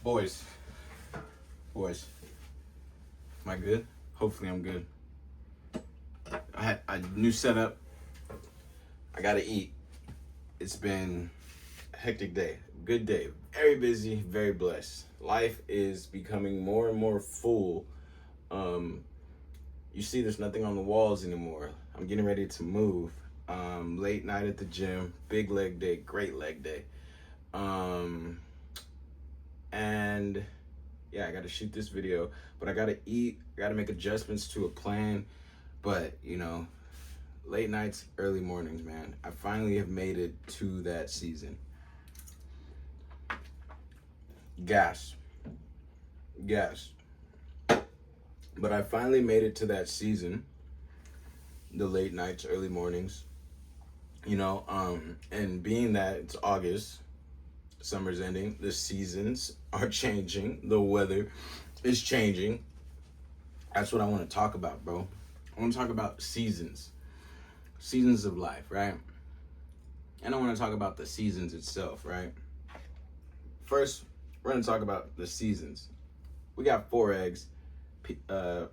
Boys, boys, am I good? Hopefully I'm good. I had a new setup. I gotta eat. It's been a hectic day. Good day. Very busy, very blessed. Life is becoming more and more full. You see there's nothing on the walls anymore. I'm getting ready to move. Late night at the gym, big leg day, great leg day. And yeah, I gotta shoot this video, but I gotta eat, I gotta make adjustments to a plan. But late nights, early mornings, man. I finally have made it to that season. Gas. But I finally made it to that season. The late nights, early mornings. And being that it's August, summer's ending, the seasons are changing, the weather is changing. That's what I want to talk about, bro. I want to talk about seasons of life, right? And I want to talk about the seasons itself, right? First, we're going to talk about the seasons. We got 4 eggs,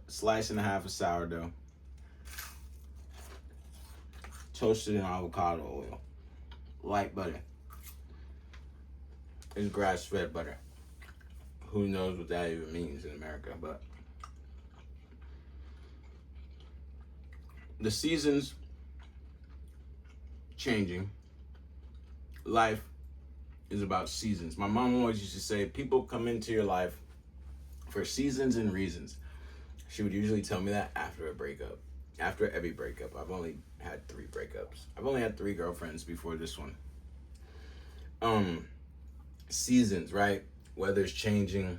slice and a half of sourdough, toasted in avocado oil, light butter. It's grass-fed butter. Who knows what that even means in America, but the seasons changing. Life is about seasons. My mom always used to say, people come into your life for seasons and reasons. She would usually tell me that after a breakup. After every breakup. I've only had 3 breakups. I've only had 3 girlfriends before this one. Seasons, right? Weather's changing.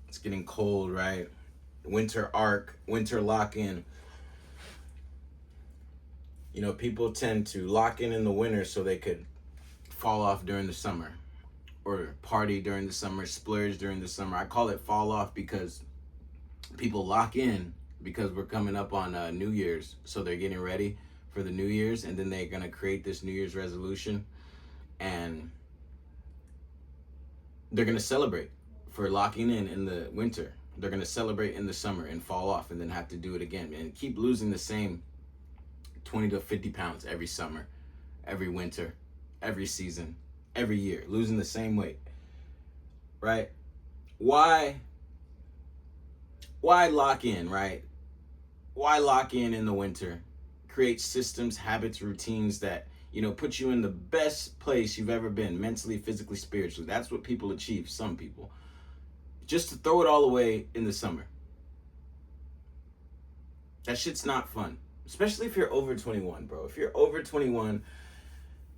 It's getting cold, right? Winter arc, winter lock-in. People tend to lock in the winter so they could fall off during the summer, or party during the summer, splurge during the summer. I call it fall off because people lock in because we're coming up on New Year's, so they're getting ready for the New Year's, and then they're going to create this New Year's resolution, and they're going to celebrate for locking in the winter. They're going to celebrate in the summer and fall off and then have to do it again and keep losing the same 20 to 50 pounds every summer, every winter, every season, every year, losing the same weight, right? Why lock in, right? Why lock in the winter? Create systems, habits, routines that, put you in the best place you've ever been, mentally, physically, spiritually. That's what people achieve, some people. Just to throw it all away in the summer. That shit's not fun. Especially if you're over 21, bro. If you're over 21,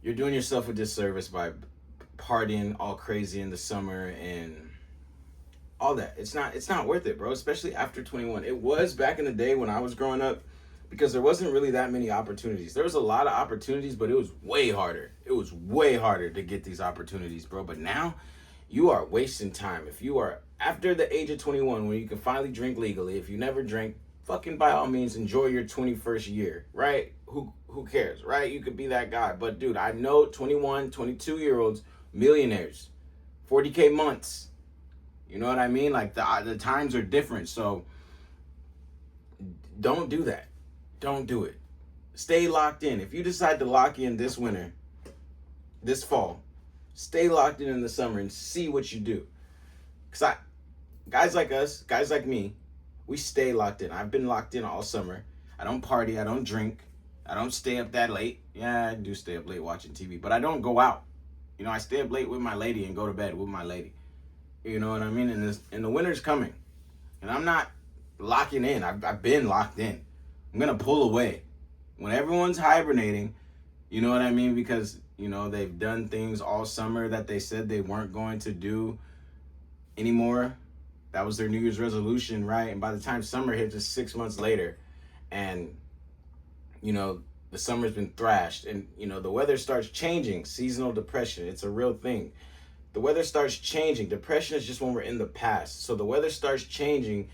you're doing yourself a disservice by partying all crazy in the summer and all that. It's not worth it, bro. Especially after 21. It was back in the day when I was growing up, because there wasn't really that many opportunities. There was a lot of opportunities, but it was way harder. It was way harder to get these opportunities, bro. But now, you are wasting time. If you are after the age of 21, when you can finally drink legally, if you never drank, fucking by all means enjoy your 21st year, right? Who cares, right? You could be that guy. But dude, I know 21, 22-year-olds, millionaires, 40K months. You know what I mean? Like the times are different. So don't do that. Don't do it. Stay locked in. If you decide to lock in this winter, this fall, stay locked in the summer and see what you do. Because guys like us, guys like me, we stay locked in. I've been locked in all summer. I don't party. I don't drink. I don't stay up that late. Yeah, I do stay up late watching TV, but I don't go out. I stay up late with my lady and go to bed with my lady. You know what I mean? And the winter's coming. And I'm not locking in. I've been locked in. I'm going to pull away. When everyone's hibernating, you know what I mean? Because, they've done things all summer that they said they weren't going to do anymore. That was their New Year's resolution, right? And by the time summer hit, just 6 months later, and, the summer's been thrashed, and, the weather starts changing. Seasonal depression, it's a real thing. The weather starts changing. Depression is just when we're in the past. So the weather starts changing.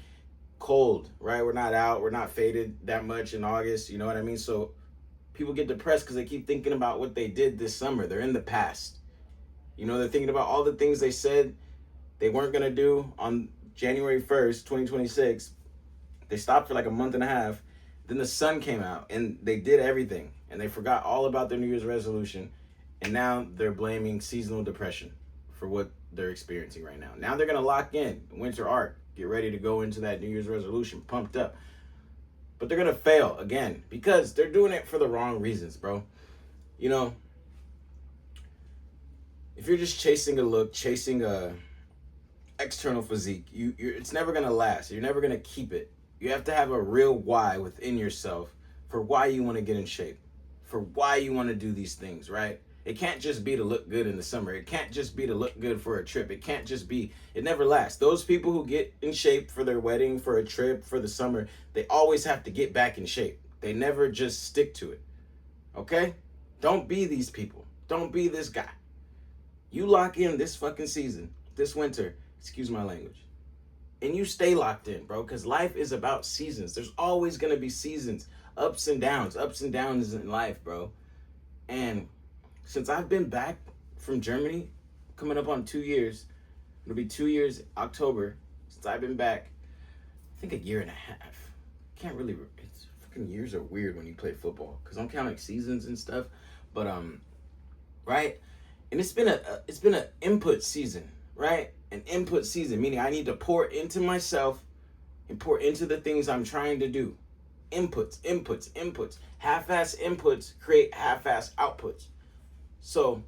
Cold, right? We're not out. We're not faded that much in August. You know what I mean? So people get depressed because they keep thinking about what they did this summer. They're in the past. They're thinking about all the things they said they weren't going to do on January 1st, 2026. They stopped for like a month and a half. Then the sun came out and they did everything. And they forgot all about their New Year's resolution. And now they're blaming seasonal depression for what they're experiencing right now. Now they're going to lock in winter arc. Get ready to go into that New Year's resolution, pumped up. But they're going to fail again because they're doing it for the wrong reasons, bro. You know, if you're just chasing a look, chasing a external physique, it's never going to last. You're never going to keep it. You have to have a real why within yourself for why you want to get in shape, for why you want to do these things, right? It can't just be to look good in the summer. It can't just be to look good for a trip. It can't just be, it never lasts. Those people who get in shape for their wedding, for a trip, for the summer, they always have to get back in shape. They never just stick to it, okay? Don't be these people. Don't be this guy. You lock in this fucking season, this winter, excuse my language, and you stay locked in, bro, because life is about seasons. There's always going to be seasons, ups and downs in life, bro. And since I've been back from Germany, coming up on 2 years, it'll be 2 years, October, since I've been back, I think a year and a half. Can't really, it's fucking years are weird when you play football, because I'm counting seasons and stuff, but, right? And it's been an input season, right? An input season, meaning I need to pour into myself and pour into the things I'm trying to do. Inputs. Half-ass inputs create half-ass outputs. So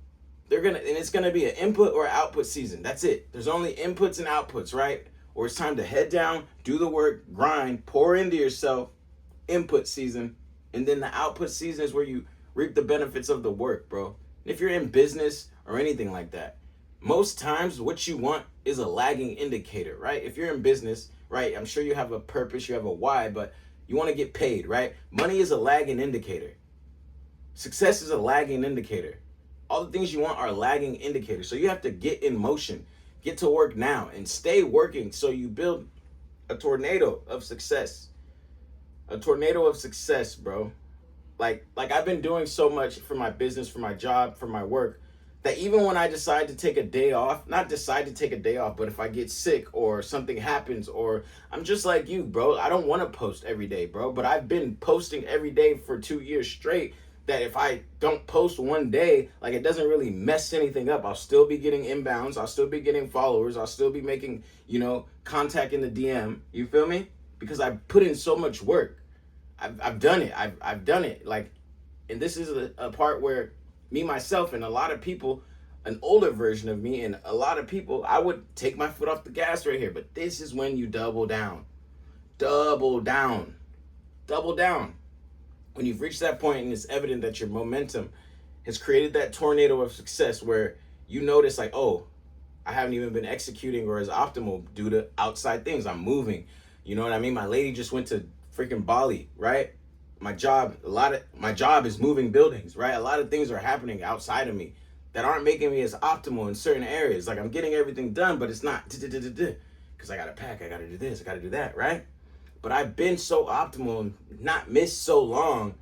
it's gonna be an input or output season. That's it. There's only inputs and outputs, right? Or it's time to head down, do the work, grind, pour into yourself, input season. And then the output season is where you reap the benefits of the work, bro. If you're in business or anything like that, most times what you want is a lagging indicator, right? If you're in business, right, I'm sure you have a purpose, you have a why, but you want to get paid, right? Money is a lagging indicator. Success is a lagging indicator. All the things you want are lagging indicators. So you have to get in motion, get to work now, and stay working so you build a tornado of success. A tornado of success, bro. Like I've been doing so much for my business, for my job, for my work, that even when I decide to take a day off, not decide to take a day off, but if I get sick or something happens, or I'm just like you, bro, I don't want to post every day, bro, but I've been posting every day for 2 years straight, that if I don't post one day, like it doesn't really mess anything up. I'll still be getting inbounds. I'll still be getting followers. I'll still be making, contact in the DM. You feel me? Because I put in so much work. I've done it. I've done it. Like, and this is a part where me, myself, and a lot of people, an older version of me, and a lot of people, I would take my foot off the gas right here. But this is when you double down. Double down. Double down. When you've reached that point and it's evident that your momentum has created that tornado of success where you notice like, oh, I haven't even been executing or as optimal due to outside things. I'm moving. You know what I mean? My lady just went to freaking Bali, right? My job is moving buildings, right? A lot of things are happening outside of me that aren't making me as optimal in certain areas. Like I'm getting everything done, but it's not because I got to pack, I got to do this, I got to do that, right? But I've been so optimal and not missed so long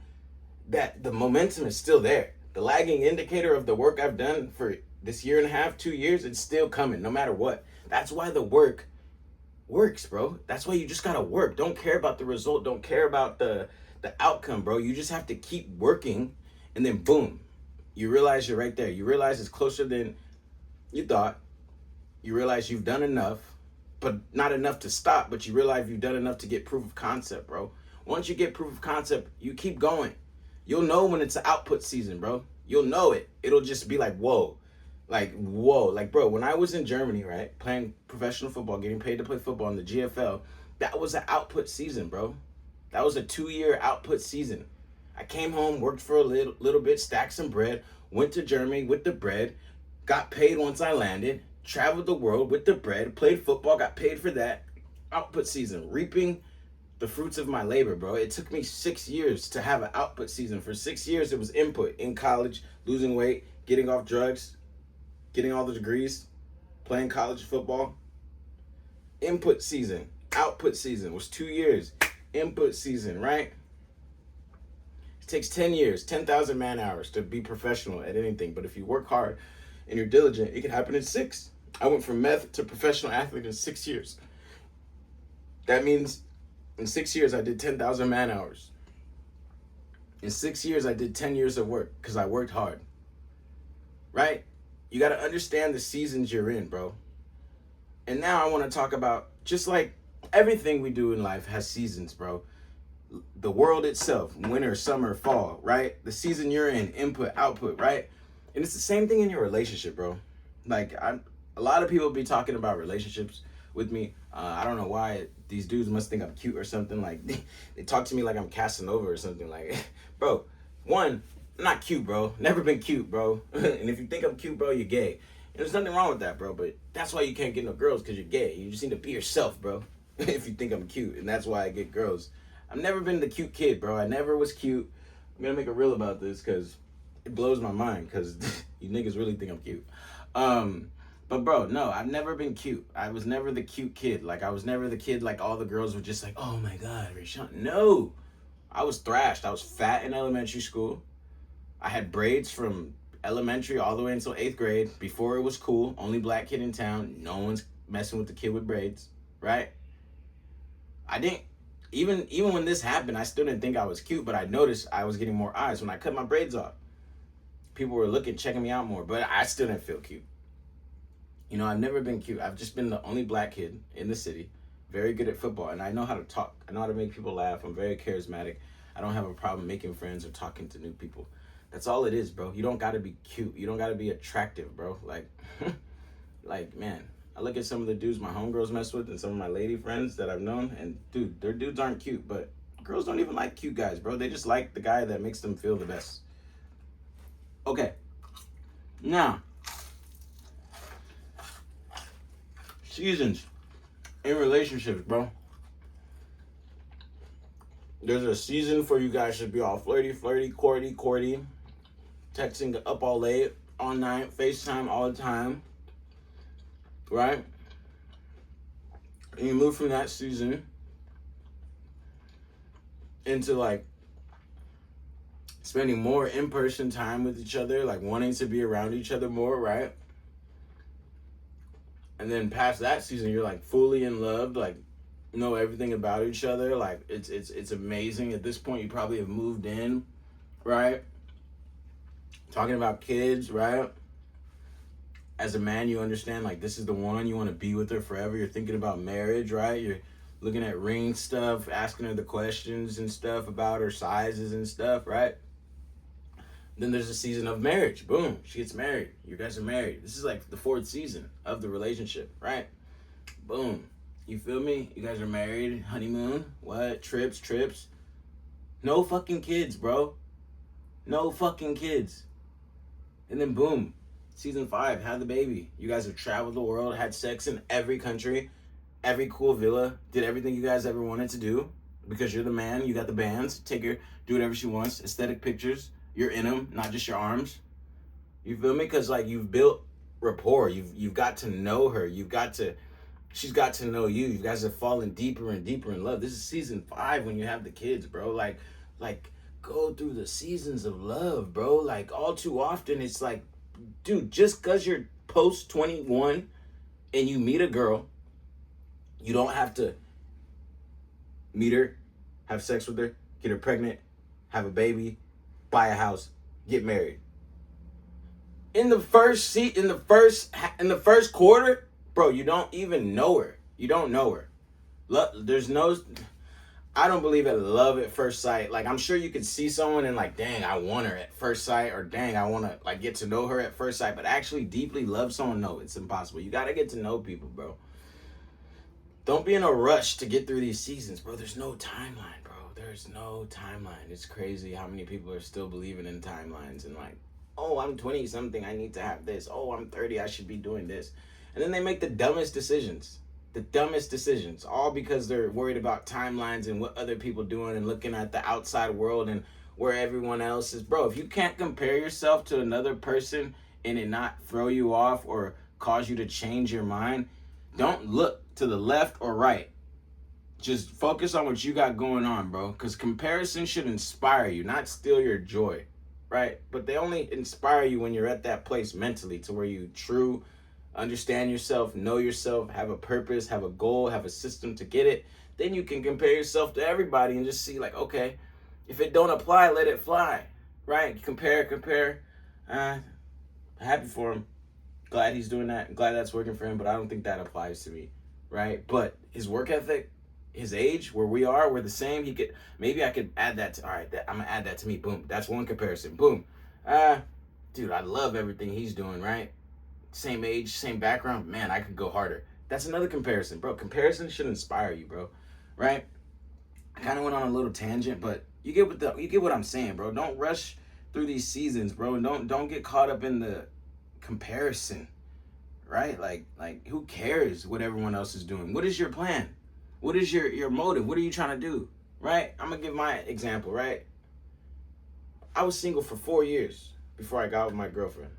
that the momentum is still there. The lagging indicator of the work I've done for this year and a half, 2 years, it's still coming no matter what. That's why the work works, bro. That's why you just gotta work. Don't care about the result. Don't care about the outcome, bro. You just have to keep working, and then boom, you realize you're right there. You realize it's closer than you thought. You realize you've done enough, but not enough to stop, but you realize you've done enough to get proof of concept, bro. Once you get proof of concept, you keep going. You'll know when it's an output season, bro. You'll know it. It'll just be like, whoa. Like, bro, when I was in Germany, right, playing professional football, getting paid to play football in the GFL, that was an output season, bro. That was a 2-year output season. I came home, worked for a little bit, stacked some bread, went to Germany with the bread, got paid once I landed, traveled the world with the bread, played football, got paid for that. Output season, reaping the fruits of my labor, bro. It took me 6 years to have an output season. For 6 years, it was input in college, losing weight, getting off drugs, getting all the degrees, playing college football. Input season, output season was 2 years. Input season, right? It takes 10 years, 10,000 man hours to be professional at anything. But if you work hard and you're diligent, it can happen in 6. I went from meth to professional athlete in 6 years. That means in 6 years, I did 10,000 man hours. In 6 years, I did 10 years of work because I worked hard. Right? You got to understand the seasons you're in, bro. And now I want to talk about, just like everything we do in life has seasons, bro. The world itself, winter, summer, fall, right? The season you're in, input, output, right? And it's the same thing in your relationship, bro. Like, a lot of people be talking about relationships with me. I don't know why these dudes must think I'm cute or something. Like, they talk to me like I'm Casanova or something. Like, bro, one, I'm not cute, bro. Never been cute, bro. And if you think I'm cute, bro, you're gay. And there's nothing wrong with that, bro. But that's why you can't get no girls, because you're gay. You just need to be yourself, bro. If you think I'm cute. And that's why I get girls. I've never been the cute kid, bro. I never was cute. I'm going to make a reel about this because it blows my mind, because you niggas really think I'm cute. But bro, no, I've never been cute. I was never the cute kid. Like, I was never the kid like all the girls were just like, oh my God, Rashawn. No, I was thrashed. I was fat in elementary school. I had braids from elementary all the way until 8th grade. Before it was cool, only black kid in town. No one's messing with the kid with braids, right? I didn't, even when this happened, I still didn't think I was cute, but I noticed I was getting more eyes when I cut my braids off. People were checking me out more, but I still didn't feel cute. You know, I've never been cute. I've just been the only black kid in the city, very good at football, and I know how to talk. I know how to make people laugh. I'm very charismatic. I don't have a problem making friends or talking to new people. That's all it is, bro. You don't got to be cute. You don't got to be attractive, bro. Like, like, man, I look at some of the dudes my homegirls mess with and some of my lady friends that I've known, and dude, their dudes aren't cute, but girls don't even like cute guys, bro. They just like the guy that makes them feel the best. Okay. Now, seasons in relationships, bro. There's a season for you guys to be all flirty, courty, texting up all late, all night, FaceTime all the time, right? And you move from that season into like spending more in-person time with each other, like wanting to be around each other more, right? And then past that season, you're like fully in love, like know everything about each other. Like it's amazing. At this point, you probably have moved in, right? Talking about kids, right? As a man, you understand like this is the one, you want to be with her forever. You're thinking about marriage, right? You're looking at ring stuff, asking her the questions and stuff about her sizes and stuff, right? Then there's a season of marriage. Boom, she gets married. You guys are married. This is like the 4th season of the relationship, right? Boom. You feel me? You guys are married, honeymoon, what? Trips. No fucking kids, bro. No fucking kids. And then boom, season 5, had the baby. You guys have traveled the world, had sex in every country, every cool villa, did everything you guys ever wanted to do because you're the man. You got the bands. Take her, do whatever she wants. Aesthetic pictures. You're in them, not just your arms. You feel me? Because like you've built rapport. You've got to know her. She's got to know you. You guys have fallen deeper and deeper in love. This is season 5 when you have the kids, bro. Like go through the seasons of love, bro. Like all too often it's like, dude, just because you're post 21 and you meet a girl, you don't have to meet her, have sex with her, get her pregnant, have a baby, buy a house, get married. In the first quarter, bro, you don't even know her. You don't know her. I don't believe in love at first sight. Like, I'm sure you could see someone and like, dang, I want her at first sight, or dang, I want to like get to know her at first sight, but actually deeply love someone, no, it's impossible. You got to get to know people, bro. Don't be in a rush to get through these seasons, bro. There's no timeline, bro. There's no timeline. It's crazy how many people are still believing in timelines and like, oh, I'm 20 something, I need to have this. Oh, I'm 30, I should be doing this. And then they make the dumbest decisions. All because they're worried about timelines and what other people doing and looking at the outside world and where everyone else is. Bro, if you can't compare yourself to another person and it not throw you off or cause you to change your mind, don't look to the left or right. Just focus on what you got going on, bro. Because comparison should inspire you, not steal your joy, right? But they only inspire you when you're at that place mentally to where you true understand yourself, know yourself, have a purpose, have a goal, have a system to get it, then you can compare yourself to everybody and just see like, okay, if it don't apply, let it fly, right? Compare. Happy for him. Glad he's doing that. Glad that's working for him, but I don't think that applies to me, right? But his work ethic, his age, where we are, we're the same. Maybe I could add that to, all right, I'm gonna add that to me. Boom. That's one comparison. Boom. Dude, I love everything he's doing, right? Same age, same background. Man, I could go harder. That's another comparison, bro. Comparison should inspire you, bro, right? I kind of went on a little tangent, but you get what I'm saying, bro. Don't rush through these seasons, bro, and don't get caught up in the comparison, right? Like who cares what everyone else is doing? What is your plan? What is your motive? What are you trying to do, right? I'm gonna give my example, right? I was single for 4 years before I got with my girlfriend.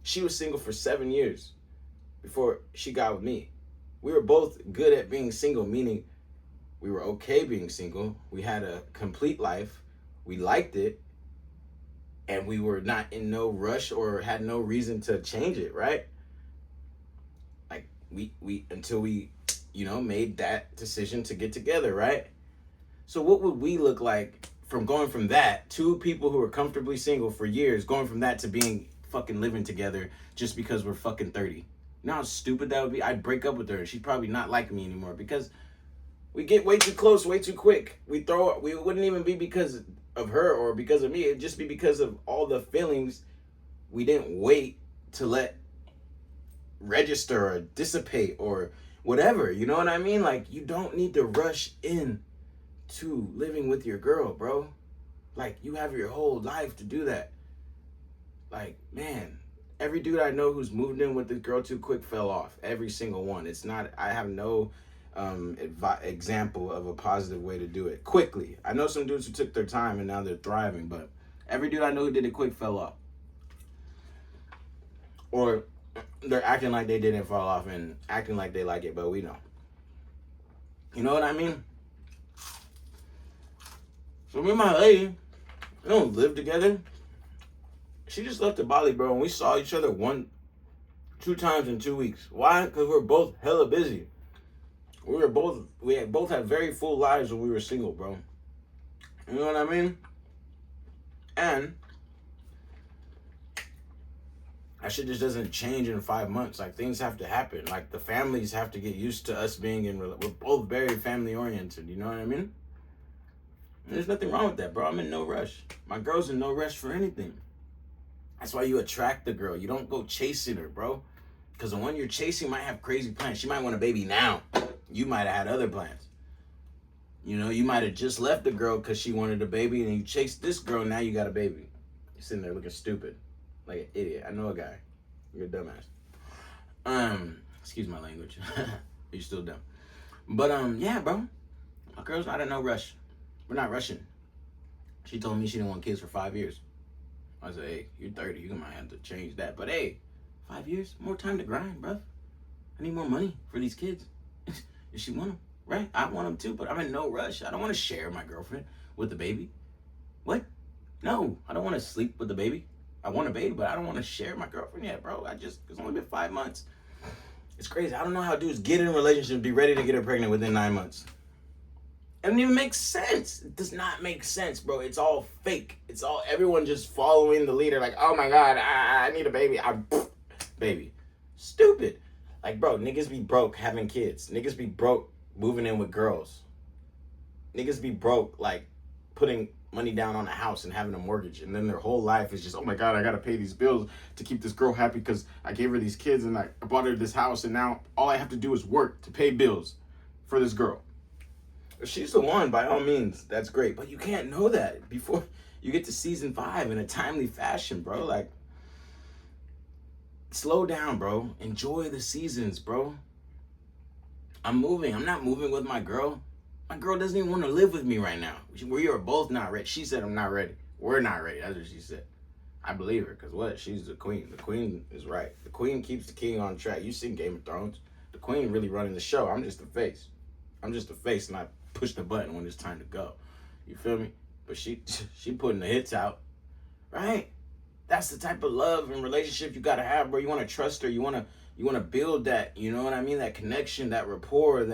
She was single for 7 years before she got with me. We were both good at being single, meaning we were okay being single. We had a complete life. We liked it. And we were not in no rush or had no reason to change it, right? Like we until we, made that decision to get together, right? So what would we look like from going from that, two people who were comfortably single for years, going from that to being fucking living together just because we're fucking 30? You know how stupid that would be? I'd break up with her and she'd probably not like me anymore because we get way too close, way too quick. We wouldn't even be because of her or because of me. It'd just be because of all the feelings we didn't wait to let register or dissipate or whatever. You know what I mean? Like, you don't need to rush in to living with your girl, bro. Like, you have your whole life to do that. Like, man, every dude I know who's moved in with this girl too quick fell off. Every single one. It's not, I have no example of a positive way to do it quickly. I know some dudes who took their time and now they're thriving, but every dude I know who did it quick fell off. Or they're acting like they didn't fall off and acting like they like it, but we know. You know what I mean? So me and my lady, we don't live together. She just left to Bali, bro, and we saw each other 2 times in 2 weeks. Why? Because we're both hella busy. We both had very full lives when we were single, bro. You know what I mean? And that shit just doesn't change in 5 months. Like, things have to happen. Like, the families have to get used to us being we're both very family oriented. You know what I mean? And there's nothing wrong with that, bro. I'm in no rush. My girl's in no rush for anything. That's why you attract the girl. You don't go chasing her, bro. Because the one you're chasing might have crazy plans. She might want a baby now. You might have had other plans. You might have just left the girl because she wanted a baby, and you chased this girl, now you got a baby. You're sitting there looking stupid. Like an idiot. I know a guy. You're a dumbass. Excuse my language. You're still dumb. But, yeah, bro. My girl's not in no rush. We're not rushing. She told me she didn't want kids for 5 years. I said, hey, you're 30. You might have to change that. But, hey, 5 years? More time to grind, bro. I need more money for these kids. If she want them, right? I want them too, but I'm in no rush. I don't want to share my girlfriend with the baby. What? No, I don't want to sleep with the baby. I want a baby, but I don't want to share my girlfriend yet, bro. It's only been 5 months. It's crazy. I don't know how dudes get in a relationship and be ready to get her pregnant within 9 months. It doesn't even make sense. It does not make sense, bro. It's all fake. It's all everyone just following the leader. Like, oh my God, I need a baby. Baby. Stupid. Like, bro, niggas be broke having kids. Niggas be broke moving in with girls. Niggas be broke, like, putting money down on a house and having a mortgage. And then their whole life is just, oh my God, I got to pay these bills to keep this girl happy because I gave her these kids and I bought her this house. And now all I have to do is work to pay bills for this girl. If she's the one, by all means, that's great. But you can't know that before you get to season 5 in a timely fashion, bro. Like, slow down, bro. Enjoy the seasons, bro. I'm moving. I'm not moving with my girl. My girl doesn't even want to live with me right now. We are both not ready. She said I'm not ready. We're not ready. That's what she said. I believe her, because what? She's the queen. The queen is right. The queen keeps the king on track. You seen Game of Thrones. The queen really running the show. I'm just the face. I'm just the face, and I push the button when it's time to go. You feel me? But she putting the hits out, right? That's the type of love and relationship you gotta have, bro. You want to trust her. You want You want to build that, you know what I mean? That connection, that rapport,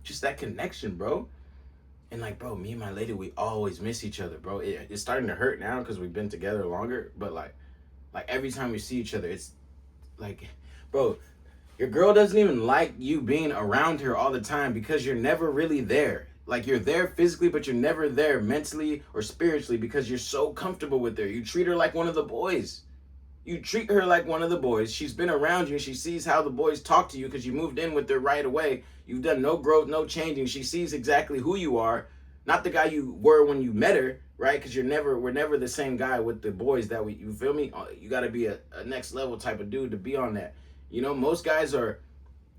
just that connection, bro. And like, bro, me and my lady, we always miss each other, bro. It's starting to hurt now because we've been together longer. But like every time we see each other, it's like, bro, your girl doesn't even like you being around her all the time because you're never really there. Like, you're there physically, but you're never there mentally or spiritually because you're so comfortable with her. You treat her like one of the boys. You treat her like one of the boys. She's been around you and she sees how the boys talk to you because you moved in with her right away. You've done no growth, no changing. She sees exactly who you are, not the guy you were when you met her, right? Because we're never the same guy with the boys that you feel me? You got to be a next level type of dude to be on that. You know, most guys are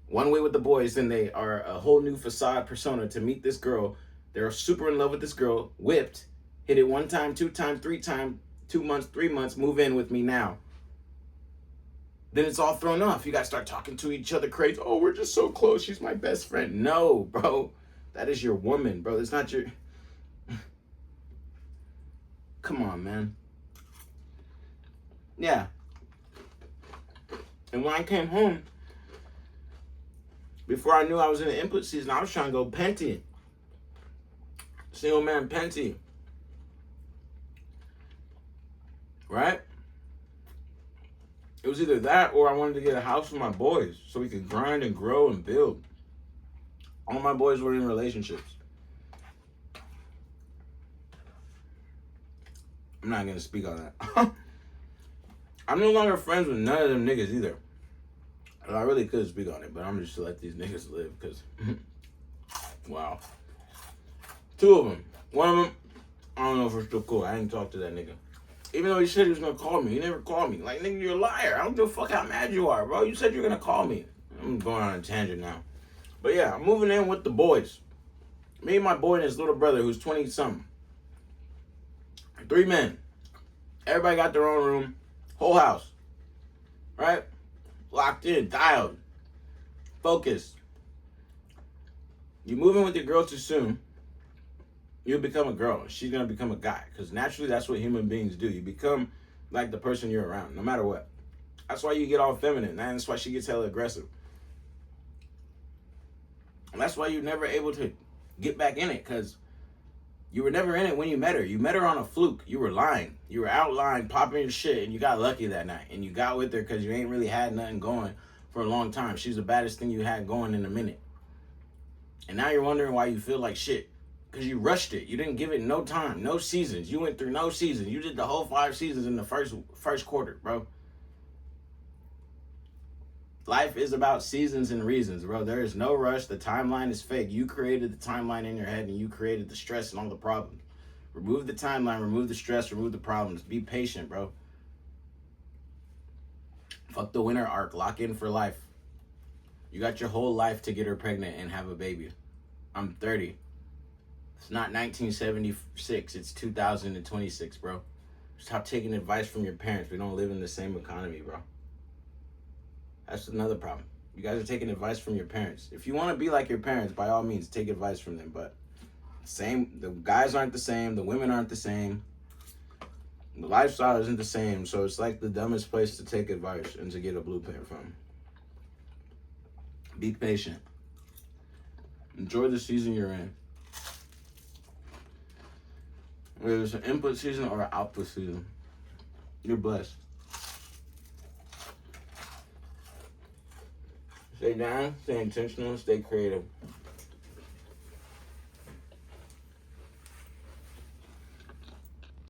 one way with the boys, then they are a whole new facade persona to meet this girl. They're super in love with this girl, whipped, hit it 1 time, 2 times, 3 times, 2 months, 3 months, move in with me now. Then it's all thrown off. You guys start talking to each other crazy. Oh, we're just so close. She's my best friend. No, bro. That is your woman, bro. It's not your... Come on, man. Yeah. And when I came home, before I knew I was in the input season, I was trying to go Penty. Single man Penty. Right? It was either that or I wanted to get a house with my boys so we could grind and grow and build. All my boys were in relationships. I'm not going to speak on that. I'm no longer friends with none of them niggas either. I really could speak on it, but I'm just to let these niggas live because, wow. 2 of them. One of them, I don't know if we're still cool. I ain't talked to that nigga. Even though he said he was going to call me, he never called me. Like, nigga, you're a liar. I don't give a fuck how mad you are, bro. You said you're going to call me. I'm going on a tangent now. But yeah, I'm moving in with the boys. Me and my boy and his little brother who's 20-something. 3 men. Everybody got their own room. Whole house. Right? Locked in, dialed. Focused. You move in with your girl too soon, you'll become a girl. She's going to become a guy. Because naturally, that's what human beings do. You become like the person you're around, no matter what. That's why you get all feminine. And that's why she gets hella aggressive. And that's why you're never able to get back in it. Because you were never in it when you met her. You met her on a fluke. You were lying. You were out lying, popping your shit. And you got lucky that night. And you got with her because you ain't really had nothing going for a long time. She's the baddest thing you had going in a minute. And now you're wondering why you feel like shit. Because you rushed it. You didn't give it no time, no seasons. You went through no seasons. You did the whole 5 seasons in the first quarter, bro. Life is about seasons and reasons, bro. There is no rush. The timeline is fake. You created the timeline in your head and you created the stress and all the problems. Remove the timeline, remove the stress, remove the problems. Be patient, bro. Fuck the winter arc. Lock in for life. You got your whole life to get her pregnant and have a baby. I'm 30. It's not 1976. It's 2026, bro. Stop taking advice from your parents. We don't live in the same economy, bro. That's another problem. You guys are taking advice from your parents. If you want to be like your parents, by all means, take advice from them. But the guys aren't the same. The women aren't the same. The lifestyle isn't the same. So it's like the dumbest place to take advice and to get a blueprint from. Be patient. Enjoy the season you're in. Whether it's an input season or an output season, you're blessed. Stay down, stay intentional, stay creative.